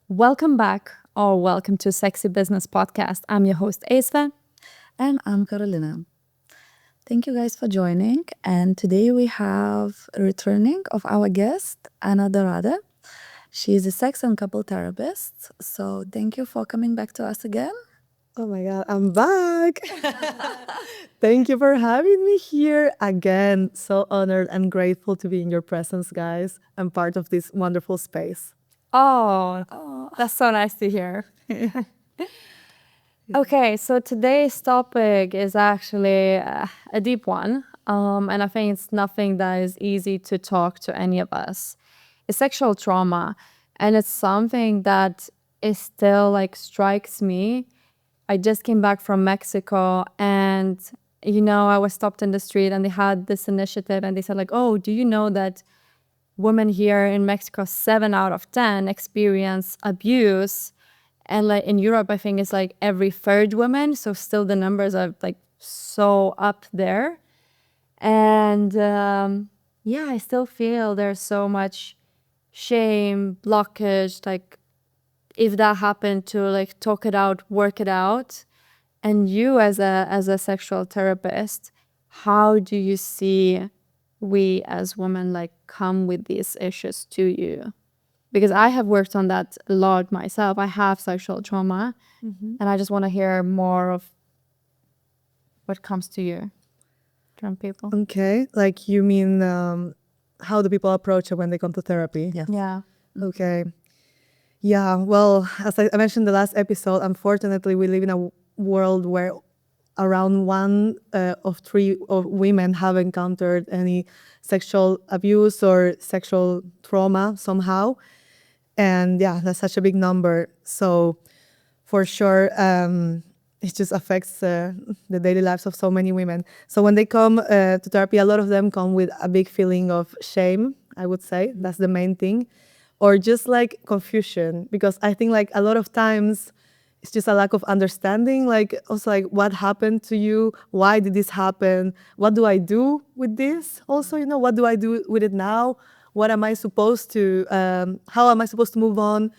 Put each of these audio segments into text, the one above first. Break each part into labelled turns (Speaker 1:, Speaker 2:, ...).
Speaker 1: Welcome back, or welcome to Sexy Business Podcast. I'm your host, Eisve.
Speaker 2: And I'm Karolina. Thank you guys for joining. And today we have a returning of our guest, Ana Dorada. She is a sex and couple therapist. So thank you for coming back to us again.
Speaker 3: Oh my God, I'm back. Thank you for having me here again. So honored and grateful to be in your presence, guys. I'm part of this wonderful space.
Speaker 1: Oh, that's so nice to hear. Okay, so today's topic is actually a deep one. And I think it's nothing that is easy to talk to any of us. It's sexual trauma. And it's something that is still like strikes me. I just came back from Mexico and, I was stopped in the street and they had this initiative and they said like, oh, do you know that women here in Mexico, 7 out of 10 experience abuse? And like in Europe, I think it's like every third woman. So still the numbers are like so up there. And I still feel there's so much shame, blockage, like if that happened to like talk it out, work it out. And you as a sexual therapist, how do you see we as women like come with these issues to you? Because I have worked on that a lot myself. I have sexual trauma, and I just want to hear more of what comes to you from people.
Speaker 3: Okay, like you mean how do people approach it when they come to therapy?
Speaker 2: Yes.
Speaker 1: Yeah.
Speaker 3: Okay. Yeah, well, as I mentioned in the last episode, unfortunately, we live in a world where around 1 of 3 of women have encountered any sexual abuse or sexual trauma somehow. And yeah, that's such a big number. So for sure, it just affects the daily lives of so many women. So when they come to therapy, a lot of them come with a big feeling of shame, I would say. That's the main thing. Or just like confusion, because I think like a lot of times it's just a lack of understanding, like also like what happened to you? Why did this happen? What do I do with this? Also, what do I do with it now? What am I supposed to, how am I supposed to move on?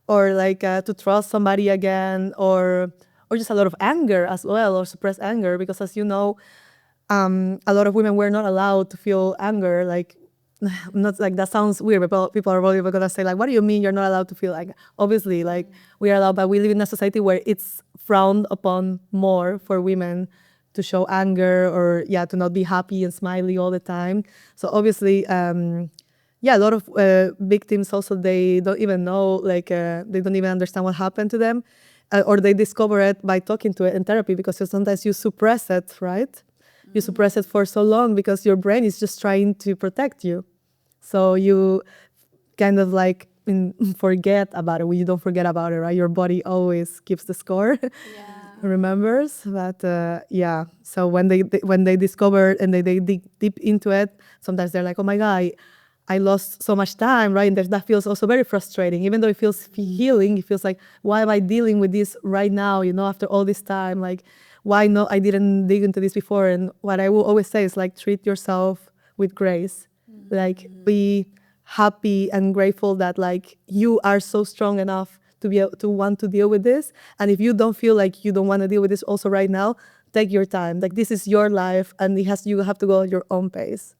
Speaker 3: Or like to trust somebody again, or just a lot of anger as well, or suppressed anger, because as you know, a lot of women were not allowed to feel anger. Like, not like that sounds weird, but people are probably gonna say like, what do you mean you're not allowed to feel like? Obviously, like we are allowed, but we live in a society where it's frowned upon more for women to show anger, or to not be happy and smiley all the time. So obviously, a lot of victims also, they don't even know, like they don't even understand what happened to them, or they discover it by talking to it in therapy, because sometimes you suppress it, right? You suppress it for so long because your brain is just trying to protect you. So you kind of like forget about it. Well, you don't forget about it, right? Your body always keeps the score, remembers. But so when they discover and they dig deep into it, sometimes they're like, oh my God, I lost so much time, right? And that feels also very frustrating. Even though it feels healing, it feels like, why am I dealing with this right now, after all this time? Like, why not? I didn't dig into this before. And what I will always say is like, treat yourself with grace. Like, be happy and grateful that like you are so strong enough to be able to want to deal with this. And if you don't feel like you don't want to deal with this also right now, take your time. Like, this is your life, and you have to go at your own pace.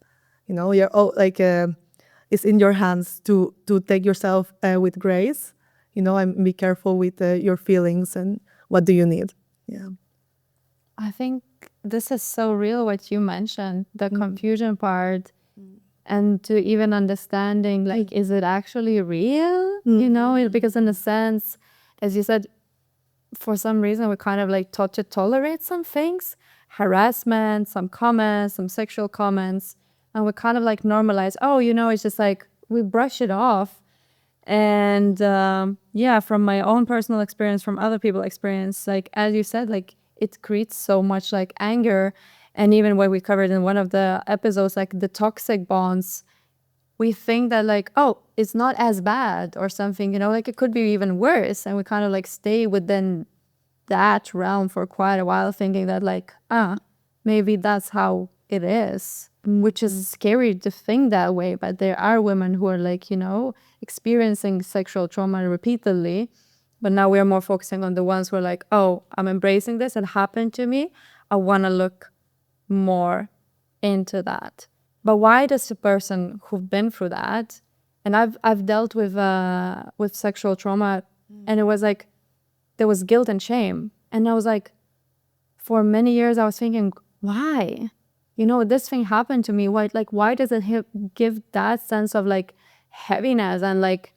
Speaker 3: You're like it's in your hands to take yourself with grace, and be careful with your feelings and what do you need. Yeah.
Speaker 1: I think this is so real what you mentioned, the confusion part, and to even understanding like, is it actually real? Because in a sense, as you said, for some reason we're kind of like taught to tolerate some things, harassment, some comments, some sexual comments, and we kind of like normalize, it's just like we brush it off. And from my own personal experience, from other people's experience, like as you said, like it creates so much like anger. And even what we covered in one of the episodes, like the toxic bonds, we think that like, oh, it's not as bad or something, like it could be even worse. And we kind of like stay within that realm for quite a while, thinking that like, maybe that's how it is, which is scary to think that way. But there are women who are like, experiencing sexual trauma repeatedly. But now we are more focusing on the ones who are like, oh, I'm embracing this. It happened to me. I want to look more into that. But why does the person who've been through that, and I've dealt with sexual trauma, and it was like there was guilt and shame, and I was like, for many years I was thinking, why? This thing happened to me. Why does it give that sense of like heaviness and like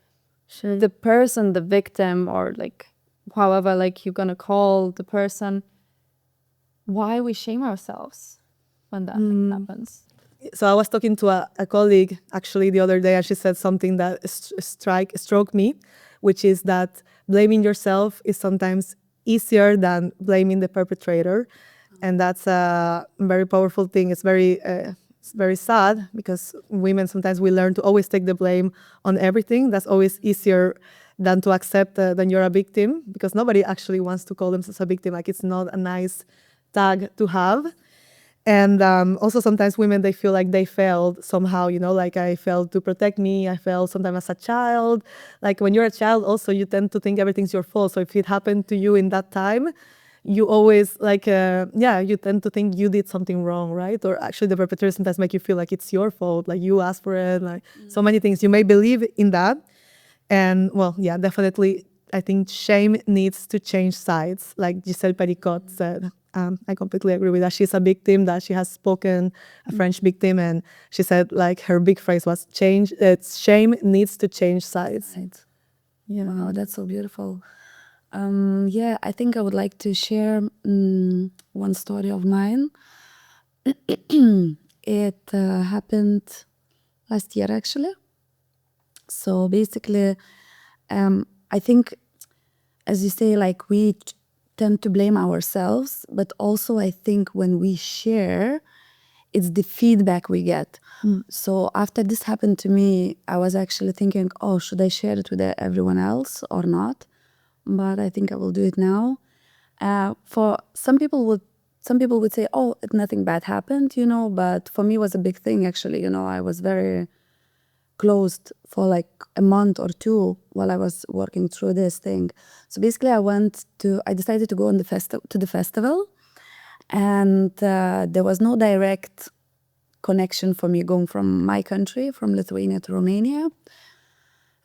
Speaker 1: the person, the victim, or like however like you're gonna call the person, why we shame ourselves when that thing happens?
Speaker 3: So I was talking to a colleague actually the other day, and she said something that struck me, which is that blaming yourself is sometimes easier than blaming the perpetrator. And that's a very powerful thing. It's very sad because women, sometimes we learn to always take the blame on everything. That's always easier than to accept that you're a victim, because nobody actually wants to call themselves a victim. Like, it's not a nice tag to have. And also sometimes women, they feel like they failed somehow, like I failed to protect me. I failed sometimes as a child. Like when you're a child also, you tend to think everything's your fault. So if it happened to you in that time, you always you tend to think you did something wrong, right? Or actually the perpetrators sometimes make you feel like it's your fault, like you asked for it, like so many things. You may believe in that. And well, yeah, definitely, I think shame needs to change sides. Like Giselle Pericot said, I completely agree with that. She's a victim, that she has spoken, a French victim, and she said like her big phrase was shame needs to change sides.
Speaker 2: Right. Yeah. Wow, that's so beautiful. I think I would like to share one story of mine. It happened last year, actually. So basically, I think, as you say, like we tend to blame ourselves, but also I think when we share, it's the feedback we get. So after this happened to me, I was actually thinking, oh, should I share it with everyone else or not? But I think I will do it now. For some people would say, oh, nothing bad happened, but for me it was a big thing, actually. I was very closed for like a month or two while I was working through this thing. So basically I decided to go on to the festival, and there was no direct connection for me going from my country, from Lithuania to Romania.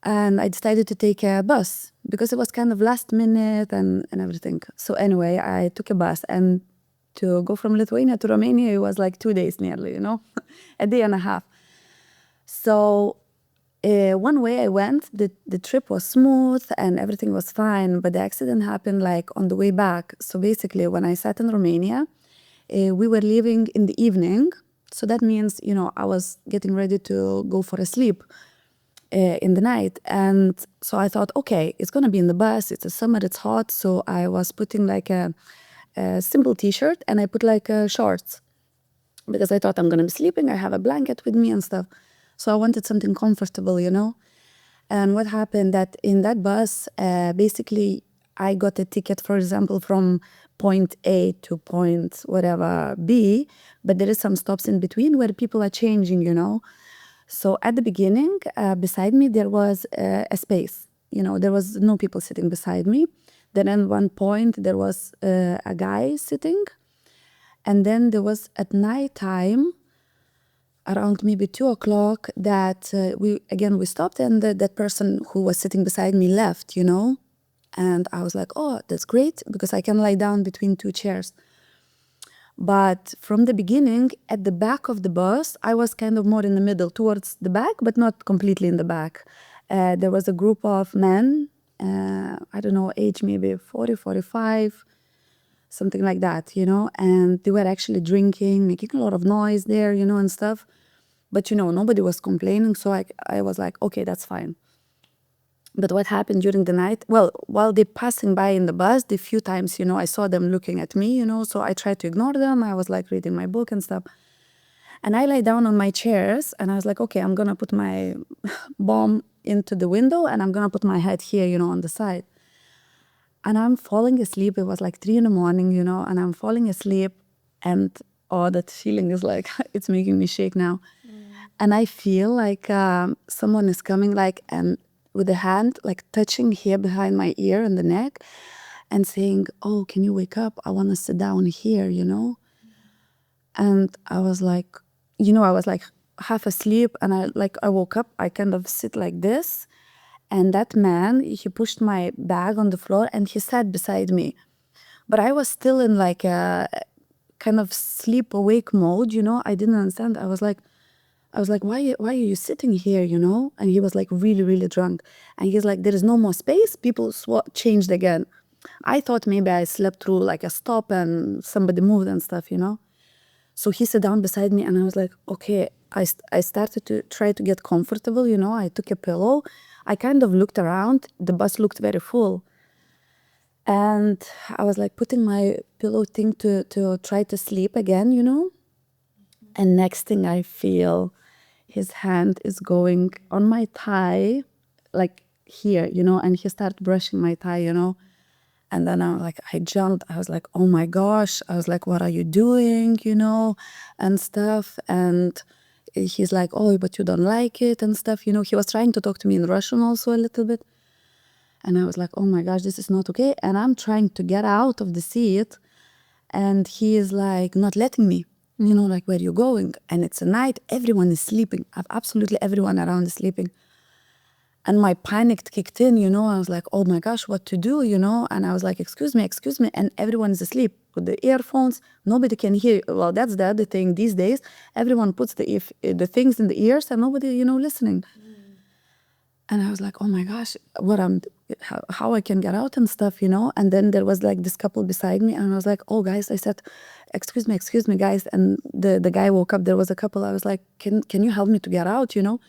Speaker 2: And I decided to take a bus because it was kind of last minute and everything. So anyway, I took a bus, and to go from Lithuania to Romania, it was like 2 days nearly, a day and a half. So one way I went, the trip was smooth and everything was fine, but the accident happened like on the way back. So basically, when I sat in Romania, we were leaving in the evening. So that means, I was getting ready to go for a sleep in the night. And so I thought, okay, it's gonna be in the bus, it's a summer, it's hot. So I was putting like a simple t-shirt, and I put like shorts, because I thought I'm gonna be sleeping, I have a blanket with me and stuff. So I wanted something comfortable, And what happened that in that bus, basically I got a ticket, for example, from point A to point whatever B, but there is some stops in between where people are changing, So at the beginning, beside me, there was a space. There was no people sitting beside me. Then at one point, there was a guy sitting. And then there was at night time, around maybe 2 o'clock, that we stopped, and that person who was sitting beside me left, And I was like, oh, that's great, because I can lie down between two chairs. But from the beginning, at the back of the bus, I was kind of more in the middle, towards the back, but not completely in the back. There was a group of men, I don't know, age maybe 40, 45, something like that, And they were actually drinking, making a lot of noise there, and stuff. But, nobody was complaining, so I was like, okay, that's fine. But what happened during the night? Well, while they're passing by in the bus, the few times, I saw them looking at me, so I tried to ignore them. I was like reading my book and stuff. And I lay down on my chairs, and I was like, okay, I'm gonna put my bomb into the window, and I'm gonna put my head here, on the side. And I'm falling asleep. It was like 3 in the morning, and I'm falling asleep. And oh, that feeling is like, it's making me shake now. And I feel like someone is coming like, and with a hand, like touching here behind my ear and the neck and saying, oh, can you wake up? I want to sit down here, you know? And I was like, you know, I was like half asleep, and I woke up, I kind of sit like this. And that man, he pushed my bag on the floor and he sat beside me. But I was still in like a kind of sleep awake mode, you know? I didn't understand. I was like, why are you sitting here, you know? And he was like really, really drunk. And he's like, there is no more space. People changed again. I thought maybe I slept through like a stop and somebody moved and stuff, you know? So he sat down beside me and I was like, okay, I started to try to get comfortable, you know? I took a pillow. I kind of looked around. The bus looked very full. And I was like putting my pillow thing to try to sleep again, you know? And next thing I feel, his hand is going on my thigh, like here, you know? And he started brushing my thigh, you know? And then I jumped. I was like, oh my gosh. I was like, what are you doing, you know, and stuff. And he's like, oh, but you don't like it and stuff. You know, he was trying to talk to me in Russian also a little bit. And I was like, oh my gosh, this is not okay. And I'm trying to get out of the seat. And he is like, not letting me, you know, like, where are you going? And it's a night. Everyone is sleeping. Absolutely everyone around is sleeping. And my panic kicked in, you know. I was like, oh my gosh, what to do, you know? And I was like, excuse me. And everyone is asleep with the earphones. Nobody can hear. Well, that's the other thing. These days, everyone puts the things in the ears and nobody, you know, listening. And I was like, oh my gosh, how I can get out and stuff, you know? And then there was like this couple beside me. And I was like, oh, guys, I said, excuse me, guys. And the guy woke up. There was a couple. I was like, can you help me to get out, you know?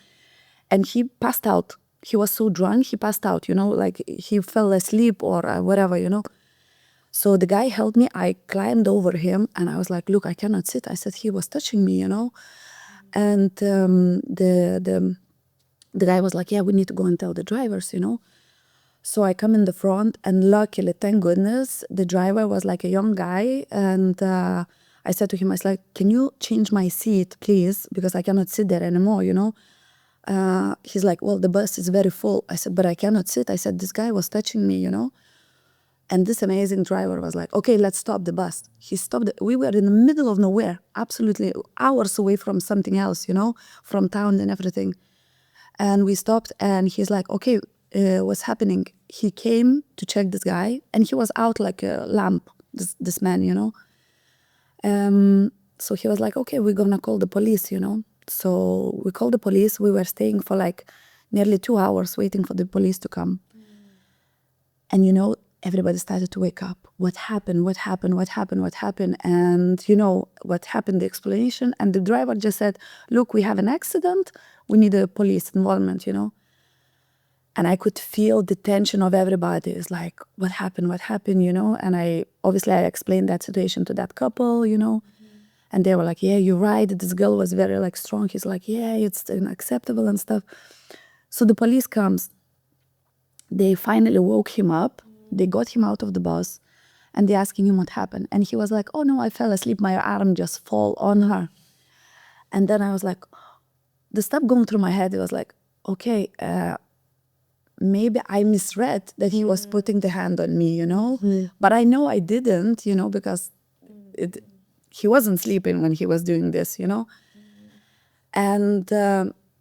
Speaker 2: And he passed out. He was so drunk, he passed out, you know, like he fell asleep or whatever, you know. So the guy helped me. I climbed over him and I was like, look, I cannot sit. I said, he was touching me, you know. And the guy was like, yeah, we need to go and tell the drivers, you know. So I come in the front and luckily, thank goodness, the driver was like a young guy. And I said to him, I was like, can you change my seat, please? Because I cannot sit there anymore, you know. He's like, well, the bus is very full. I said, but I cannot sit. I said, this guy was touching me, you know. And this amazing driver was like, okay, let's stop the bus. He stopped. We were in the middle of nowhere, absolutely hours away from something else, you know, from town and everything. And we stopped and he's like, okay, what's happening? He came to check this guy and he was out like a lamp, this man, you know. So he was like, okay, we're gonna call the police, you know. So we called the police. We were staying for like nearly 2 hours waiting for the police to come. And, you know, everybody started to wake up. What happened? And, you know, what happened, the explanation. And the driver just said, look, we have an accident. We need a police involvement, you know. And I could feel the tension of everybody. It's like, what happened, you know. And I explained that situation to that couple, you know. And they were like, yeah, you're right. This girl was very like strong. He's like, yeah, it's unacceptable and stuff. So the police comes. They finally woke him up. They got him out of the bus and they're asking him what happened. And he was like, oh no, I fell asleep. My arm just fall on her. And then I was like, the stuff going through my head, it was like, okay, maybe I misread that he was putting the hand on me, you know? But I know I didn't, you know, because he wasn't sleeping when he was doing this, you know? And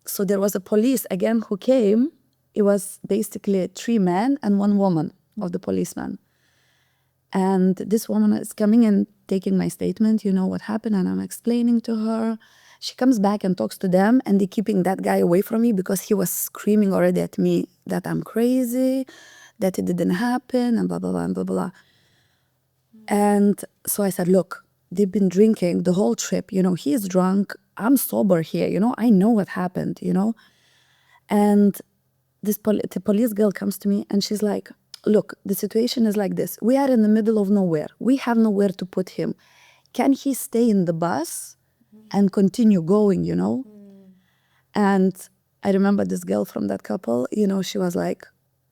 Speaker 2: so there was a police again who came. It was basically 3 men and 1 woman of the policeman. And this woman is coming and taking my statement, you know what happened, and I'm explaining to her. She comes back and talks to them, and they're keeping that guy away from me because he was screaming already at me that I'm crazy, that it didn't happen, and blah, blah, blah, and blah, blah. And so I said, look, they've been drinking the whole trip. You know, he's drunk. I'm sober here. You know, I know what happened, you know. And the police girl comes to me and she's like, look, the situation is like this. We are in the middle of nowhere. We have nowhere to put him. Can he stay in the bus and continue going, you know? And I remember this girl from that couple, you know, she was like,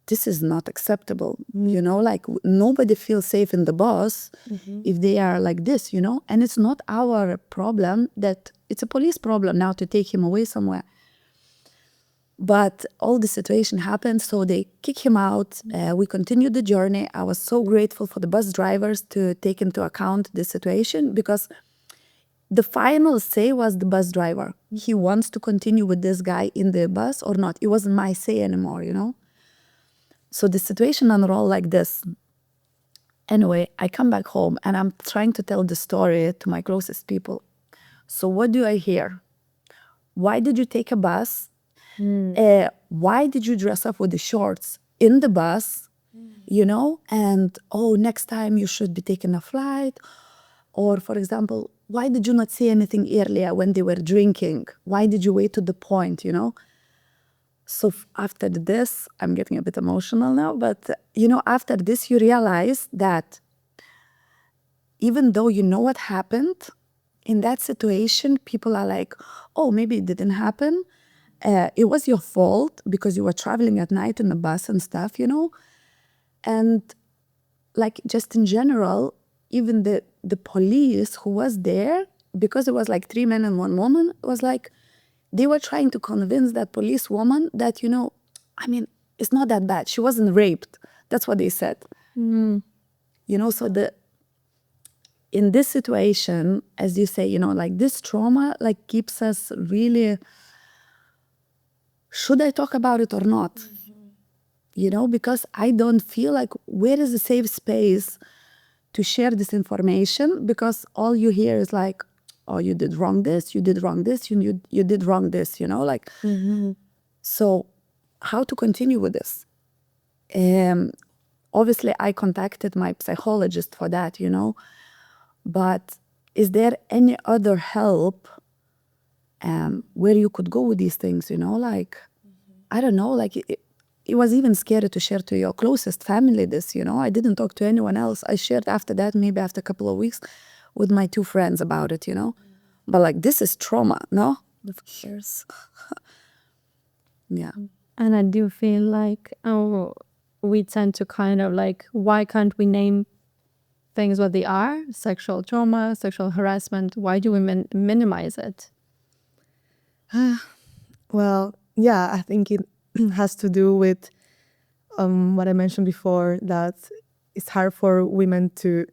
Speaker 2: this is not acceptable, you know, like nobody feels safe in the bus if they are like this, you know, and it's not our problem, that it's a police problem now to take him away somewhere. But all the situation happened, so they kick him out. We continued the journey. I was so grateful for the bus drivers to take into account the situation, because the final say was the bus driver. He wants to continue with this guy in the bus or not. It wasn't my say anymore, you know? So the situation unrolled like this. Anyway, I come back home and I'm trying to tell the story to my closest people. So what do I hear? Why did you take a bus? Why did you dress up with the shorts in the bus? You know, and oh, next time you should be taking a flight. Or for example, why did you not say anything earlier when they were drinking? Why did you wait to the point, you know? So after this, I'm getting a bit emotional now, but you know, after this, you realize that even though you know what happened, in that situation, people are like, oh, maybe it didn't happen. It was your fault because you were traveling at night in the bus and stuff, you know? And like just in general, even the police who was there, because it was like 3 men and 1 woman, was like, they were trying to convince that police woman that, you know, I mean, it's not that bad. She wasn't raped. That's what they said. You know, so in this situation, as you say, you know, like this trauma, like keeps us really, should I talk about it or not? You know, because I don't feel like, where is a safe space to share this information? Because all you hear is like, oh, you did wrong this, you did wrong this, you did wrong this, you know, like. So how to continue with this? Obviously, I contacted my psychologist for that, you know, but is there any other help where you could go with these things, you know, like, I don't know, like it was even scary to share to your closest family this, you know. I didn't talk to anyone else. I shared after that, maybe after a couple of weeks, with my 2 friends about it, you know. But like, this is trauma, no? Of course. Yeah.
Speaker 1: And I do feel like we tend to kind of like, why can't we name things what they are? Sexual trauma, sexual harassment. Why do we minimize it?
Speaker 3: Well, yeah, I think it has to do with what I mentioned before, that it's hard for women to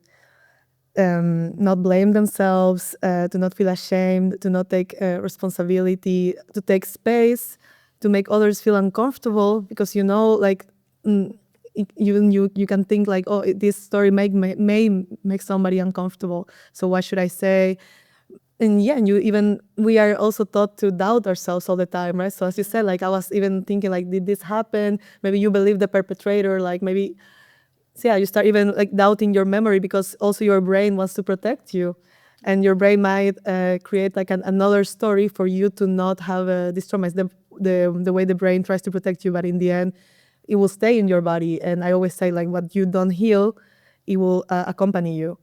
Speaker 3: not blame themselves, to not feel ashamed, to not take responsibility, to take space, to make others feel uncomfortable, because, you know, like you can think like, oh, this story may make somebody uncomfortable, so what should I say? And yeah, and we are also taught to doubt ourselves all the time, right? So as you said, like I was even thinking like, did this happen? Maybe you believe the perpetrator, like maybe, so yeah, you start even like doubting your memory, because also your brain wants to protect you. And your brain might create like another story for you to not have this trauma. It's the way the brain tries to protect you, but in the end, it will stay in your body. And I always say like, what you don't heal, it will accompany you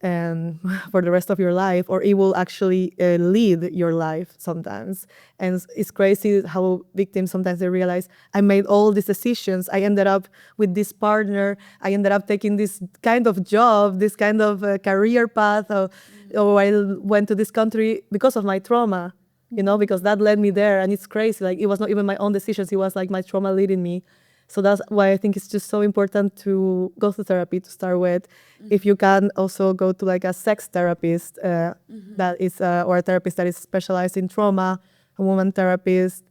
Speaker 3: and for the rest of your life, or it will actually lead your life sometimes. And it's crazy how victims sometimes they realize, I made all these decisions, I ended up with this partner, I ended up taking this kind of job, this kind of career path, or I went to this country because of my trauma, you know, because that led me there. And it's crazy, like it was not even my own decisions, it was like my trauma leading me. So that's why I think it's just so important to go to therapy to start with. If you can also go to like a sex therapist that is, or a therapist that is specialized in trauma, a woman therapist,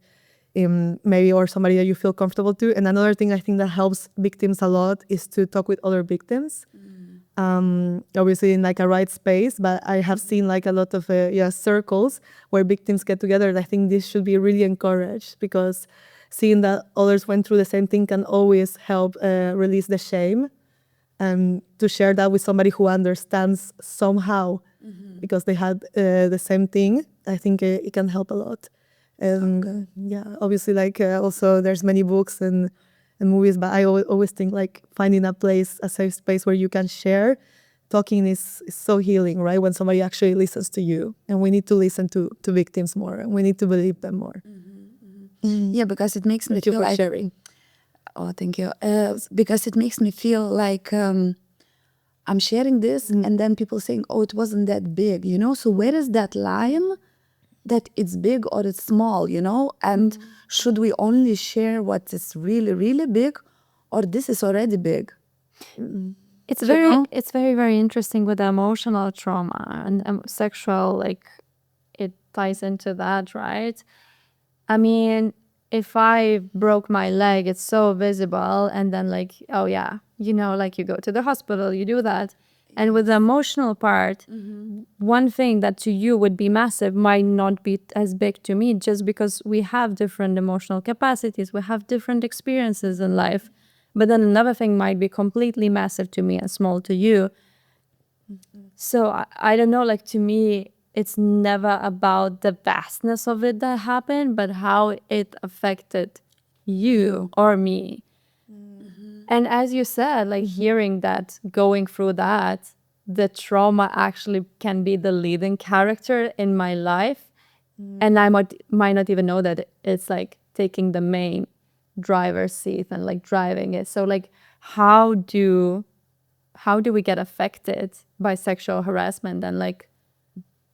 Speaker 3: maybe, or somebody that you feel comfortable to. And another thing I think that helps victims a lot is to talk with other victims. Obviously in like a right space, but I have seen like a lot of circles where victims get together. And I think this should be really encouraged, because seeing that others went through the same thing can always help release the shame, and to share that with somebody who understands somehow, because they had the same thing. I think it can help a lot. And yeah, obviously, like also there's many books and movies, but I always think like finding a place, a safe space where you can share. Talking is so healing, right? When somebody actually listens to you, and we need to listen to victims more, and we need to believe them more.
Speaker 2: Yeah, because it makes me
Speaker 3: Thank you
Speaker 2: feel
Speaker 3: for
Speaker 2: like
Speaker 3: sharing.
Speaker 2: Oh, thank you. Because it makes me feel like I'm sharing this, and then people saying, "Oh, it wasn't that big," you know. So where is that line that it's big or it's small, you know? And should we only share what is really, really big, or this is already big?
Speaker 1: It's
Speaker 2: You
Speaker 1: very,
Speaker 2: know?
Speaker 1: it's very, very interesting with the emotional trauma and sexual, like it ties into that, right? I mean, if I broke my leg, it's so visible. And then, like, oh, yeah, you know, like you go to the hospital, you do that. And with the emotional part, one thing that to you would be massive might not be as big to me just because we have different emotional capacities, we have different experiences in life. But then another thing might be completely massive to me and small to you. So I don't know, like to me, it's never about the vastness of it that happened, but how it affected you or me. And as you said, like hearing that, going through that, the trauma actually can be the leading character in my life. And I might not even know that it's like taking the main driver's seat and like driving it. So like how do we get affected by sexual harassment and like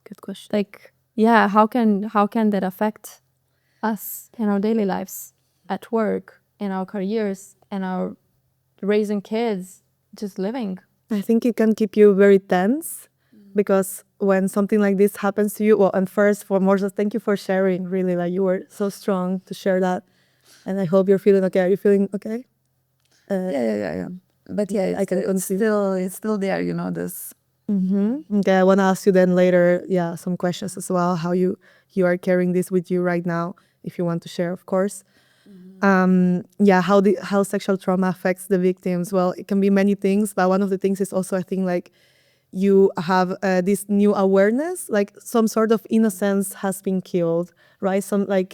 Speaker 3: Good question.
Speaker 1: like yeah, how can that affect us in our daily lives, at work, in our careers, in our raising kids, just living?
Speaker 3: I think it can keep you very tense because when something like this happens to you, well, and first, foremost, thank you for sharing. Really, like you were so strong to share that, and I hope you're feeling okay. Are you feeling okay?
Speaker 2: Yeah. But yeah,
Speaker 3: I can conceive.
Speaker 2: it's still there, you know, this.
Speaker 3: Okay, I want to ask you then later, yeah, some questions as well. How you are carrying this with you right now, if you want to share, of course. Yeah, how sexual trauma affects the victims. Well, it can be many things, but one of the things is also, I think, like you have this new awareness, like some sort of innocence has been killed, right? Some like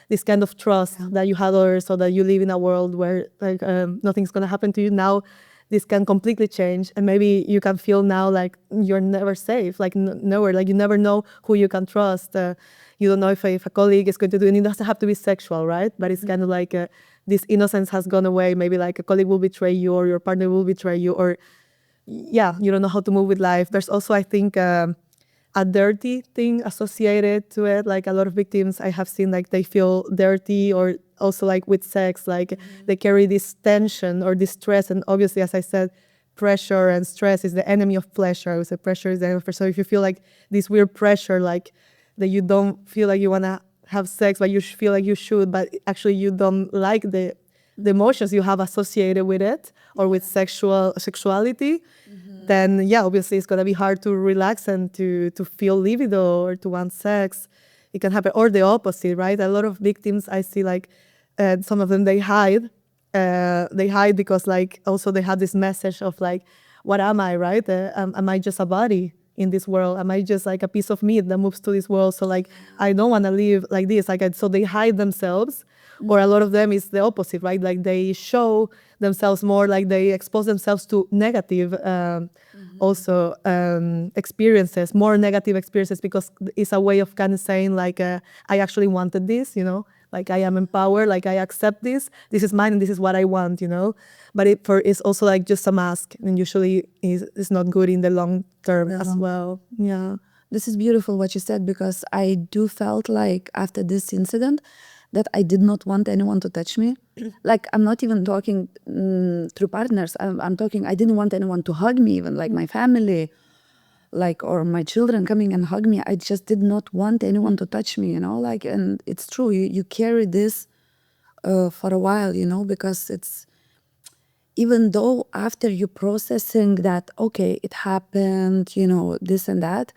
Speaker 3: this kind of trust that you had others, so that you live in a world where like nothing's gonna happen to you. Now this can completely change, and maybe you can feel now like you're never safe, like nowhere, like you never know who you can trust. You don't know if a colleague is going to do, and it doesn't have to be sexual, right? But it's kind of like this innocence has gone away. Maybe like a colleague will betray you, or your partner will betray you, or yeah, you don't know how to move with life. There's also, I think, a dirty thing associated to it. Like a lot of victims I have seen, like they feel dirty, or also like with sex, like they carry this tension or this stress. And obviously, as I said, pressure and stress is the enemy of pleasure. I would say pressure is the enemy of pleasure. So if you feel like this weird pressure, like that you don't feel like you want to have sex, but you feel like you should, but actually you don't like the emotions you have associated with it or with sexuality, then yeah, obviously it's gonna be hard to relax and to feel libido or to want sex. It can happen, or the opposite, right? A lot of victims I see, like some of them they hide. They hide because like also they have this message of like, what am I, right? Am I just a body in this world? Am I just like a piece of meat that moves to this world? So like I don't want to live like this. So they hide themselves. Or a lot of them is the opposite, right? Like they show themselves more, like they expose themselves to negative also experiences, more negative experiences, because it's a way of kind of saying like, I actually wanted this, you know, like I am empowered, like I accept this is mine and this is what I want, you know. But it's also like just a mask, and usually is not good in the long term as well. Yeah.
Speaker 2: This is beautiful what you said, because I do felt like after this incident that I did not want anyone to touch me. Like I'm not even talking through partners. I'm talking, I didn't want anyone to hug me, even like my family, like, or my children coming and hug me. I just did not want anyone to touch me, you know, like, and it's true. You carry this for a while, you know, because it's, even though after you processing that, okay, it happened, you know, this and that,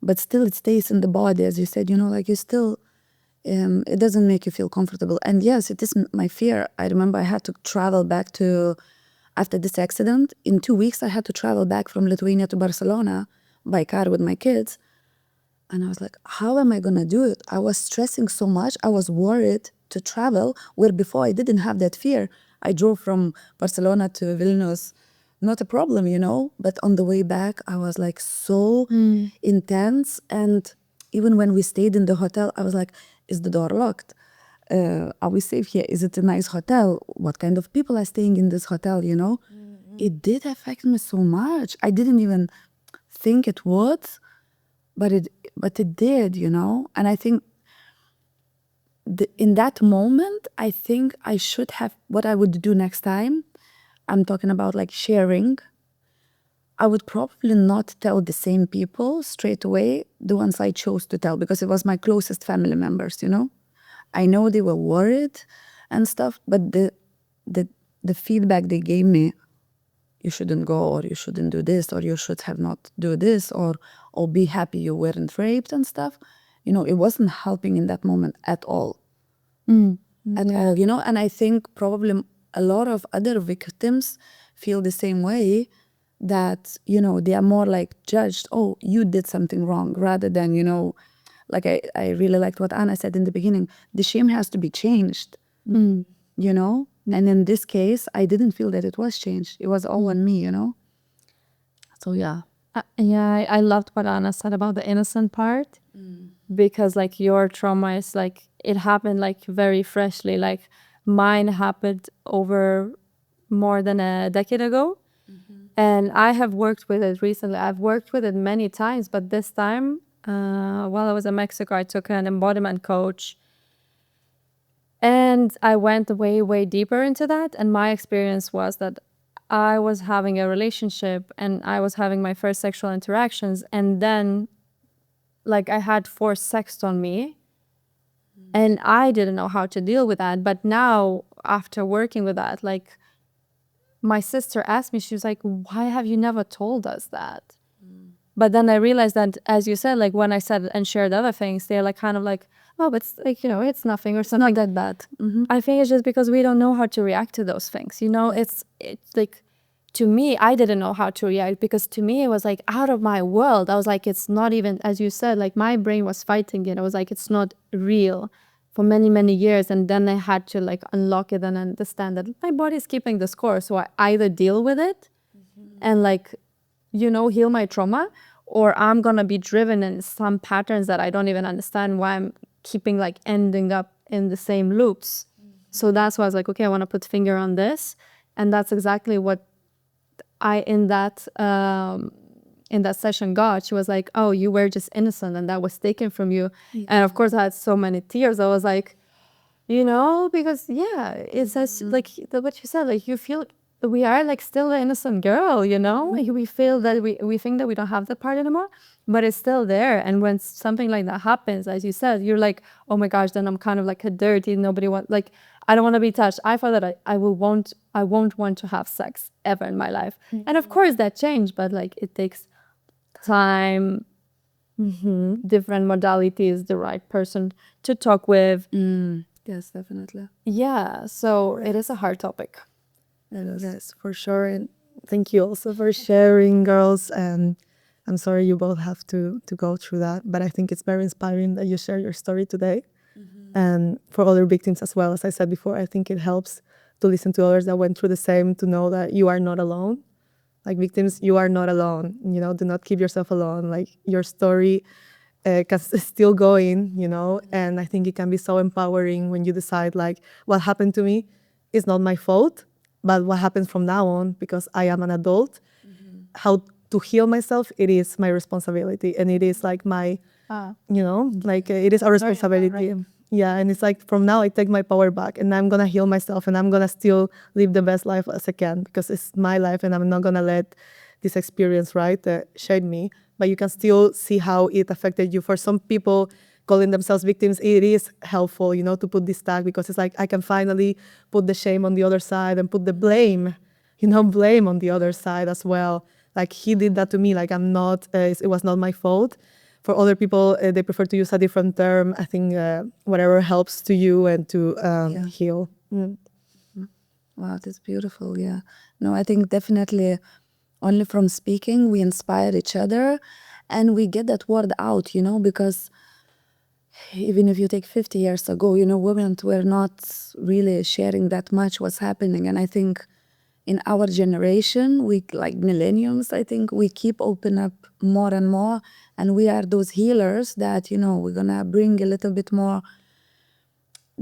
Speaker 2: but still it stays in the body, as you said, you know, like you still, it doesn't make you feel comfortable. And yes, it is my fear. I remember I had to travel back to, after this accident, in 2 weeks, I had to travel back from Lithuania to Barcelona by car with my kids. And I was like, how am I going to do it? I was stressing so much. I was worried to travel, where before I didn't have that fear. I drove from Barcelona to Vilnius, not a problem, you know. But on the way back, I was like so intense. And even when we stayed in the hotel, I was like, is the door locked? Are we safe here? Is it a nice hotel? What kind of people are staying in this hotel, you know? It did affect me so much. I didn't even think it would, but it did, you know? And I think in that moment, I think I should have, what I would do next time, I'm talking about like sharing. I would probably not tell the same people straight away, the ones I chose to tell, because it was my closest family members, you know? I know they were worried and stuff, but the the feedback they gave me, you shouldn't go, or you shouldn't do this, or you should have not do this, or be happy you weren't raped and stuff, you know, it wasn't helping in that moment at all. At all, you know. And I think probably a lot of other victims feel the same way, that, you know, they are more like judged, oh, you did something wrong, rather than, you know, like I really liked what Anna said in the beginning, the shame has to be changed, you know. And in this case, I didn't feel that it was changed. It was all on me, you know. So yeah.
Speaker 1: Yeah, I loved what Anna said about the innocent part, because like your trauma is like, it happened like very freshly. Like mine happened over more than a decade ago. And I have worked with it recently. I've worked with it many times, but this time, while I was in Mexico, I took an embodiment coach. And I went way, way deeper into that. And my experience was that I was having a relationship and I was having my first sexual interactions. And then, like, I had forced sex on me. And I didn't know how to deal with that. But now, after working with that, like, my sister asked me, she was like, why have you never told us that? But then I realized that, as you said, like when I said and shared other things, they're like kind of like, oh, but it's like, you know, it's nothing or something like that bad. I think it's just because we don't know how to react to those things. You know, it's like, to me, I didn't know how to react, because to me, it was like out of my world. I was like, it's not even, as you said, like my brain was fighting it. I was like, it's not real for many, many years. And then I had to like unlock it and understand that my body's keeping the score. So I either deal with it and like, you know, heal my trauma, or I'm gonna be driven in some patterns that I don't even understand why I'm keeping like ending up in the same loops. So that's why I was like, okay, I want to put finger on this. And that's exactly what I in that session got. She was like, oh, you were just innocent and that was taken from you. And of course I had so many tears. I was like, you know, because yeah, it's as like what you said, like you feel we are like still an innocent girl, you know. Like we feel that we think that we don't have that part anymore, but it's still there. And when something like that happens, as you said, you're like, oh my gosh, then I'm kind of like a dirty, nobody want, like I don't want to be touched. I thought that I won't want to have sex ever in my life. And of course that changed, but like it takes time, different modalities, the right person to talk with.
Speaker 2: Yes, definitely.
Speaker 1: Yeah, so it is a hard topic.
Speaker 3: Yes, for sure. And thank you also for sharing, girls. And I'm sorry you both have to go through that, but I think it's very inspiring that you share your story today. And for other victims as well, as I said before, I think it helps to listen to others that went through the same, to know that you are not alone. Like victims, you are not alone. You know, do not keep yourself alone. Like your story is still going, you know. And I think it can be so empowering when you decide, like, what happened to me is not my fault, but what happens from now on, because I am an adult, how to heal myself, it is my responsibility. And it is like my, you know, like it is our responsibility. Yeah, and it's like from now I take my power back and I'm gonna heal myself and I'm gonna still live the best life as I can, because it's my life and I'm not gonna let this experience, right, shade me. But you can still see how it affected you. For some people calling themselves victims, it is helpful, you know, to put this tag, because it's like I can finally put the shame on the other side and put the blame, you know, blame on the other side as well. Like he did that to me, like I'm not, it was not my fault. For other people, they prefer to use a different term. I think whatever helps to you and to heal.
Speaker 2: Wow, that's beautiful. Yeah. No, I think definitely only from speaking, we inspire each other and we get that word out, you know, because even if you take 50 years ago, you know, women were not really sharing that much what's happening. And I think in our generation, we like millenniums, I think we keep open up more and more. And we are those healers that, you know, we're gonna bring a little bit more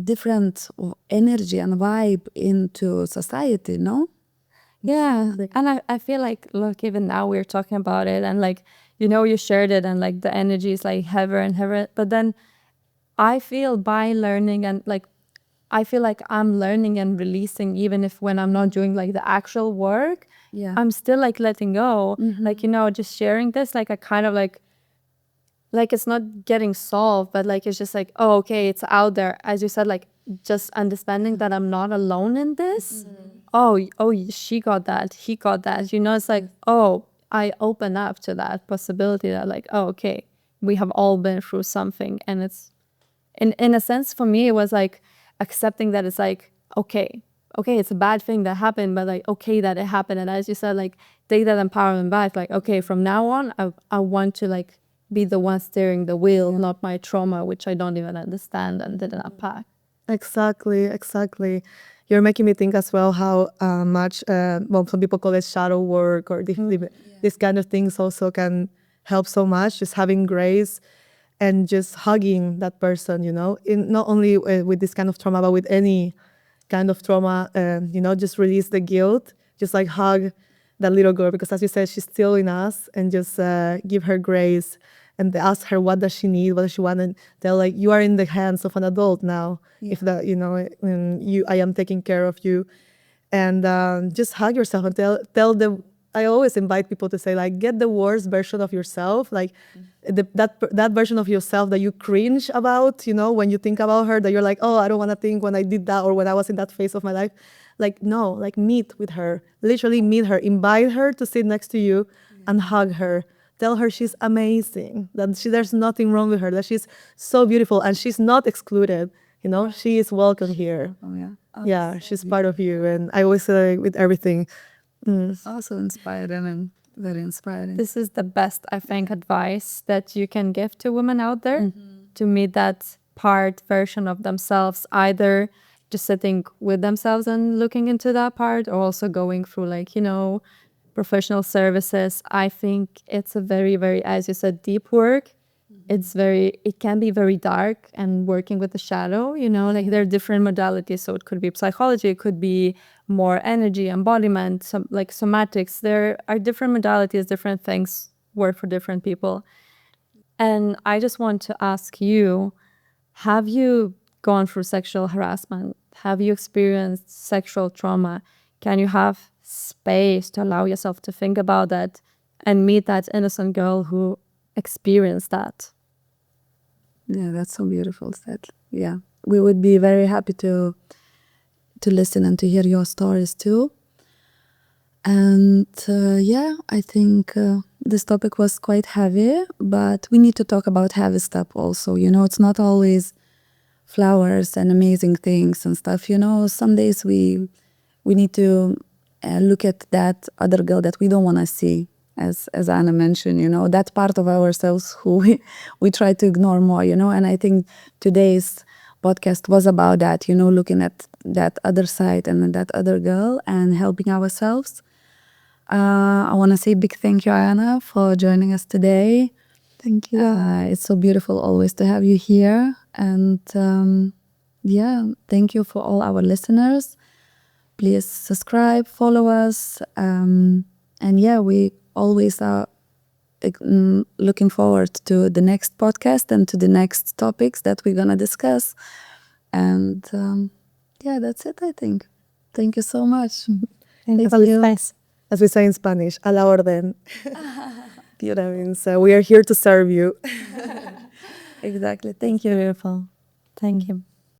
Speaker 2: different energy and vibe into society, no?
Speaker 1: Yeah. And I feel like, look, even now we're talking about it and like, you know, you shared it and like the energy is like heavier and heavier. But then I feel by learning and like, I feel like I'm learning and releasing, even if when I'm not doing like the actual work,
Speaker 2: Yeah.
Speaker 1: I'm still like letting go. Like, you know, just sharing this, like I kind of like it's not getting solved, but like it's just like, oh, okay, it's out there. As you said, like just understanding that I'm not alone in this. Oh, she got that, he got that. You know, it's like, oh, I open up to that possibility that like, oh, okay, we have all been through something. And it's in a sense for me, it was like accepting that it's like, okay, it's a bad thing that happened, but like, okay, that it happened. And as you said, like take that empowerment back. Like, okay, from now on, I want to like be the one steering the wheel, not my trauma, which I don't even understand and didn't unpack.
Speaker 3: Exactly, exactly. You're making me think as well how much, well, some people call it shadow work or these kind of things also can help so much. Just having grace and just hugging that person, you know, in not only with this kind of trauma, but with any kind of trauma, you know, just release the guilt, just like hug that little girl, because as you said, she's still in us, and just give her grace and ask her what does she need, what does she want, and tell like you are in the hands of an adult now. If that, you know, I am taking care of you, and just hug yourself and tell the. I always invite people to say like get the worst version of yourself, like that version of yourself that you cringe about, you know, when you think about her, that you're like, oh, I don't want to think when I did that or when I was in that phase of my life. Like no, like meet with her, literally meet her, invite her to sit next to you and hug her. Tell her she's amazing, that there's nothing wrong with her, that she's so beautiful and she's not excluded. You know, she is welcome here.
Speaker 2: Oh, yeah.
Speaker 3: Yeah, she's part of you. And I always say with everything.
Speaker 2: Also inspiring and very inspiring.
Speaker 1: This is the best, I think, advice that you can give to women out there to meet that part version of themselves, either just sitting with themselves and looking into that part, or also going through like, you know, professional services. I think it's a very, very, as you said, deep work. It can be very dark and working with the shadow, you know, like there are different modalities. So it could be psychology, it could be more energy, embodiment, some like somatics. There are different modalities, different things work for different people. And I just want to ask you, have you gone through sexual harassment? Have you experienced sexual trauma? Can you have space to allow yourself to think about that and meet that innocent girl who experienced that?
Speaker 2: Yeah, that's so beautiful said. Yeah, we would be very happy to listen and to hear your stories too. And yeah, I think this topic was quite heavy, but we need to talk about heavy stuff also. You know, it's not always flowers and amazing things and stuff. You know, some days we need to look at that other girl that we don't want to see, as Anna mentioned, you know, that part of ourselves who we try to ignore more, you know. And I think today's podcast was about that, you know, looking at that other side and that other girl and helping ourselves. I want to say big thank you, Anna, for joining us today.
Speaker 3: Thank you.
Speaker 2: It's so beautiful always to have you here. And yeah, thank you for all our listeners. Please subscribe, follow us. And yeah, we always are looking forward to the next podcast and to the next topics that we're going to discuss. And yeah, that's it, I think. Thank you so much.
Speaker 3: Thank you. As we say in Spanish, a la orden. You know what I mean? So we are here to serve you.
Speaker 2: Exactly. Thank you.
Speaker 1: Beautiful. Thank you.